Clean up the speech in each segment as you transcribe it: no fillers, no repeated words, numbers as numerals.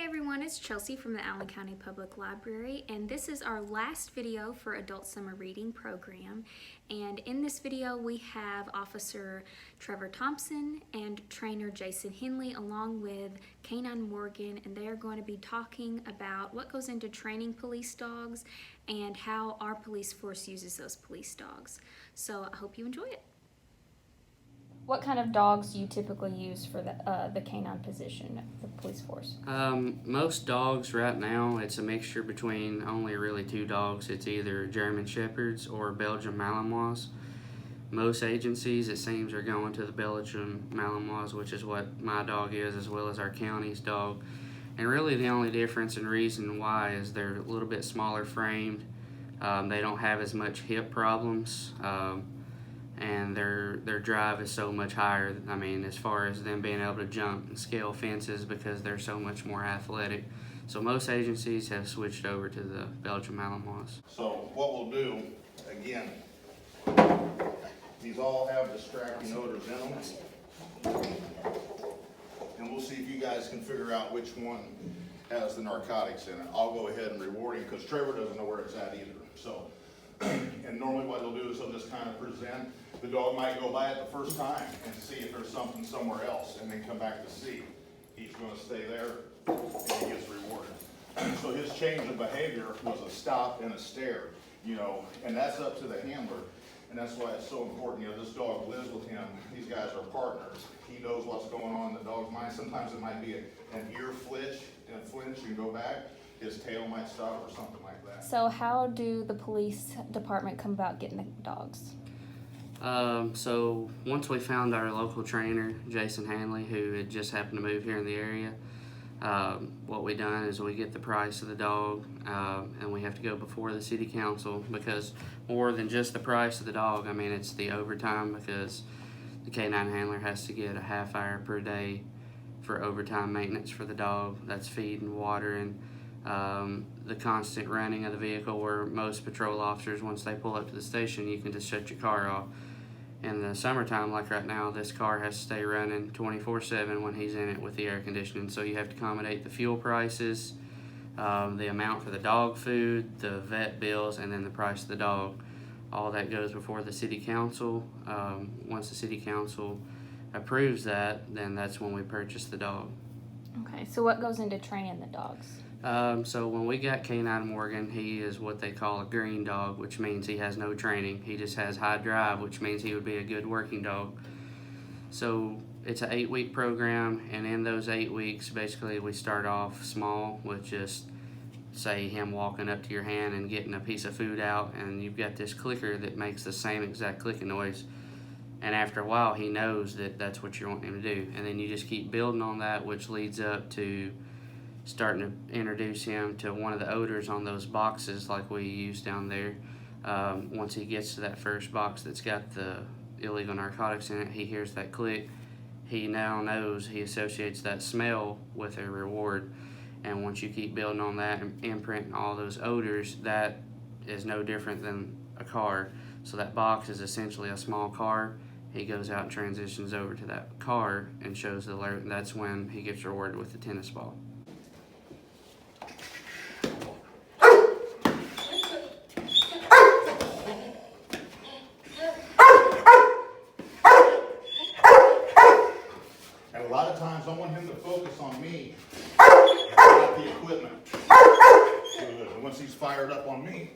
Hey everyone, it's Chelsea from the Allen County Public Library, and this is our last video for Adult Summer Reading Program. And in this video we have Officer Trever Thompson and Trainer Jason Hanley along with Canine Morgan, and they are going to be talking about what goes into training police dogs and how our police force uses those police dogs. So I hope you enjoy it. What kind of dogs do you typically use for the canine position, the police force? Most dogs right now, it's a mixture between only really two dogs. It's either German Shepherds or Belgian Malinois. Most agencies, it seems, are going to the Belgian Malinois, which is what my dog is, as well as our county's dog. And really the only difference and reason why is they're a little bit smaller framed. They don't have as much hip problems. And their drive is so much higher. I mean, as far as them being able to jump and scale fences because they're so much more athletic. So most agencies have switched over to the Belgian Malinois. So what we'll do, again, these all have distracting odors in them. And we'll see if you guys can figure out which one has the narcotics in it. I'll go ahead and reward him because Trever doesn't know where it's at either. So, and normally what he'll do is he'll just kind of present. The dog might go by it the first time and see if there's something somewhere else and then come back to see. He's going to stay there and he gets rewarded. So his change of behavior was a stop and a stare, you know, and that's up to the handler. And that's why it's so important. You know, this dog lives with him. These guys are partners. He knows what's going on in the dog's mind. Sometimes it might be an ear flinch and go back. His tail might stop or something like that. So how do the police department come about getting the dogs? So once we found our local trainer, Jason Hanley, who had just happened to move here in the area, what we done is we get the price of the dog, and we have to go before the city council because more than just the price of the dog, I mean, it's the overtime because the canine handler has to get a half hour per day for overtime maintenance for the dog. That's feed and water and the constant running of the vehicle, where most patrol officers, once they pull up to the station, you can just shut your car off. In the summertime, like right now, this car has to stay running 24/7 when he's in it with the air conditioning. So you have to accommodate the fuel prices, the amount for the dog food, the vet bills, and then the price of the dog. All that goes before the city council. Once the city council approves that, then that's when we purchase the dog. Okay, so what goes into training the dogs? So when we got Canine Morgan, he is what they call a green dog, which means he has no training. He just has high drive, which means he would be a good working dog. So it's an 8-week program, and in those 8 weeks, basically we start off small with just, say, him walking up to your hand and getting a piece of food out, and you've got this clicker that makes the same exact clicking noise. And after a while, he knows that that's what you want him to do. And then you just keep building on that, which leads up to starting to introduce him to one of the odors on those boxes like we use down there. Once he gets to that first box that's got the illegal narcotics in it, he hears that click. He now knows, he associates that smell with a reward. And once you keep building on that and imprinting all those odors, that is no different than a car. So that box is essentially a small car. He goes out and transitions over to that car and shows the alert, and that's when he gets rewarded with the tennis ball. And a lot of times I want him to focus on me, not the equipment. Good. Once he's fired up on me,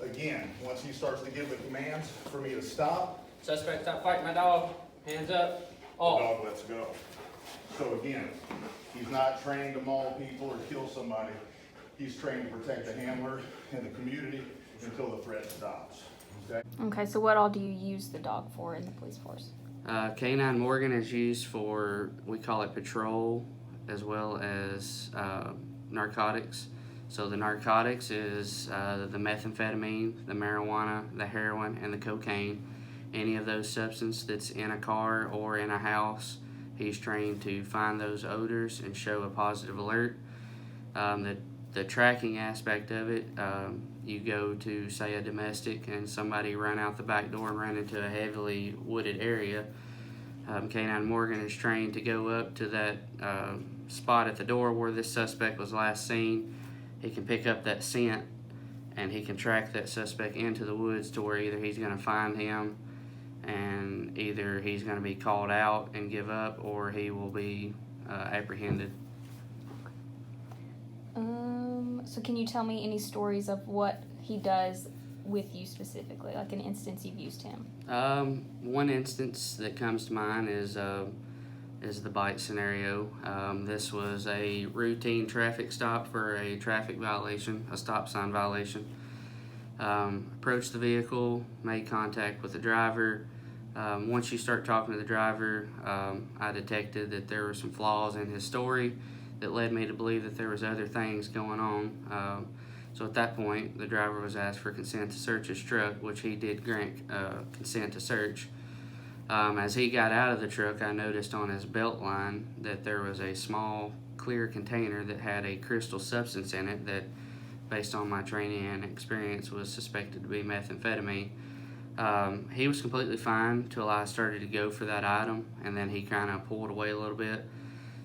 again, once he starts to give the commands for me to stop, Suspect, stop fighting my dog. Hands up. the dog lets go. So again, he's not trained to maul people or kill somebody. He's trained to protect the handler and the community until the threat stops. Okay? Okay, so what all do you use the dog for in the police force? Canine Morgan is used for, we call it patrol, as well as narcotics. So the narcotics is the methamphetamine, the marijuana, the heroin, and the cocaine. Any of those substances that's in a car or in a house He's trained to find those odors and show a positive alert. The tracking aspect of it, you go to, say, a domestic and somebody run out the back door and run into a heavily wooded area. Canine Morgan is trained to go up to that spot at the door where this suspect was last seen. He can pick up that scent and he can track that suspect into the woods to where either he's going to find him and either he's going to be called out and give up, or he will be apprehended. So can you tell me any stories of what he does with you specifically, like an instance you've used him? One instance that comes to mind is the bite scenario. This was a routine traffic stop for a traffic violation, a stop sign violation. Approached the vehicle, made contact with the driver. Once you start talking to the driver, I detected that there were some flaws in his story that led me to believe that there was other things going on. So at that point, the driver was asked for consent to search his truck, which he did grant consent to search. As he got out of the truck, I noticed on his belt line that there was a small clear container that had a crystal substance in it that, based on my training and experience, was suspected to be methamphetamine. He was completely fine until I started to go for that item, and then he kind of pulled away a little bit.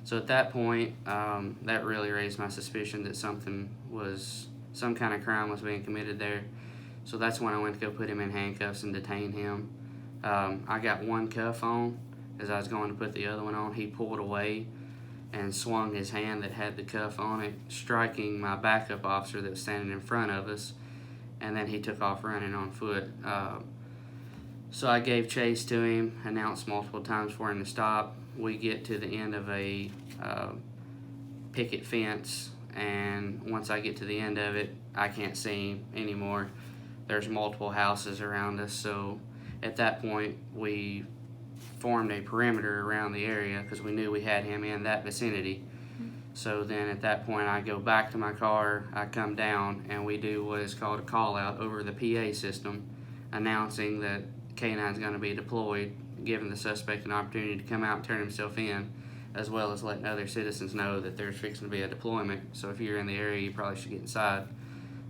So at that point, that really raised my suspicion that some kind of crime was being committed there. So that's when I went to go put him in handcuffs and detain him. I got one cuff on. As I was going to put the other one on, he pulled away and swung his hand that had the cuff on it, striking my backup officer that was standing in front of us, and then he took off running on foot. So I gave chase to him, announced multiple times for him to stop. We get to the end of a picket fence, and once I get to the end of it, I can't see him anymore. There's multiple houses around us, so at that point we formed a perimeter around the area because we knew we had him in that vicinity. So then at that point I go back to my car, I come down, and we do what is called a call out over the PA system, announcing that K-9's going to be deployed, giving the suspect an opportunity to come out and turn himself in, as well as letting other citizens know that there's fixing to be a deployment. So if you're in the area, you probably should get inside.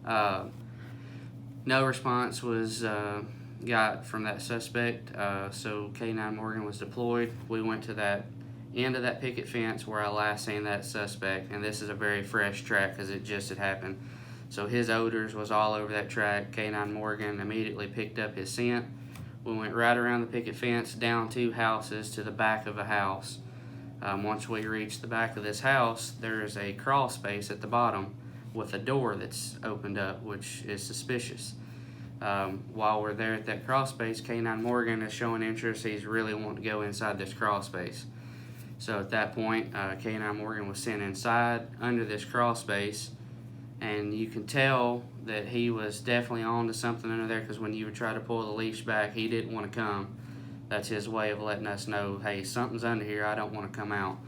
No response was got from that suspect, so Canine Morgan was deployed. We went to that end of that picket fence where I last seen that suspect, and this is a very fresh track because it just had happened. So his odors was all over that track. Canine Morgan immediately picked up his scent. We went right around the picket fence, down 2 houses to the back of a house. Once we reached the back of this house, there is a crawl space at the bottom with a door that's opened up, which is suspicious. While we're there at that crawl space, Canine Morgan is showing interest. He's really wanting to go inside this crawl space. So at that point, Canine Morgan was sent inside under this crawl space, and you can tell that he was definitely on to something under there, because when you would try to pull the leash back, he didn't want to come. That's his way of letting us know, hey, something's under here, I don't want to come out.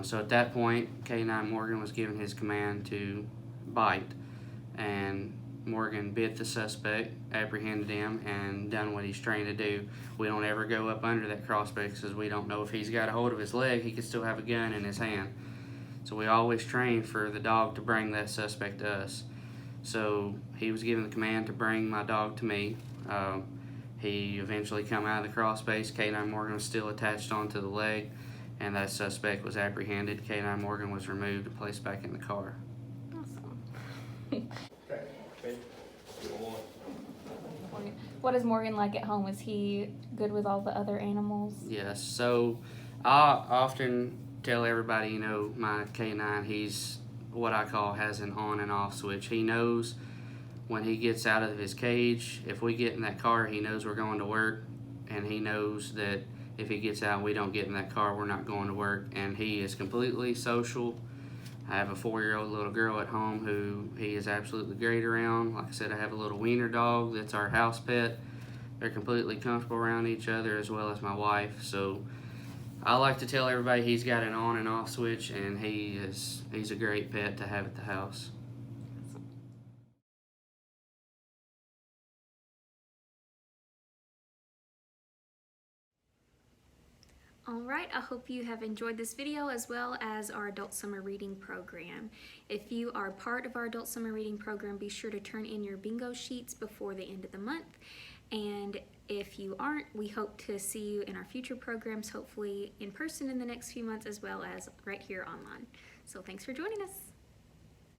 So at that point, Canine Morgan was given his command to bite, and Morgan bit the suspect, apprehended him, and done what he's trained to do. We don't ever go up under that crawl space because we don't know if he's got a hold of his leg, he could still have a gun in his hand. So we always train for the dog to bring that suspect to us. So he was given the command to bring my dog to me. He eventually come out of the crawl space. Canine Morgan was still attached onto the leg, and that suspect was apprehended. Canine Morgan was removed and placed back in the car. Awesome. Okay. Okay. What is Morgan like at home? Is he good with all the other animals? Yes, so I often tell everybody, my K9, he's what I call has an on and off switch. He knows when he gets out of his cage, if we get in that car, he knows we're going to work, and he knows that if he gets out and we don't get in that car, we're not going to work, and he is completely social. I have a 4-year-old little girl at home who he is absolutely great around. Like I said, I have a little wiener dog that's our house pet. They're completely comfortable around each other, as well as my wife. So I like to tell everybody he's got an on and off switch, and he's a great pet to have at the house. All right, I hope you have enjoyed this video as well as our adult summer reading program. If you are part of our adult summer reading program, be sure to turn in your bingo sheets before the end of the month. And if you aren't, we hope to see you in our future programs, hopefully in person in the next few months as well as right here online. So thanks for joining us.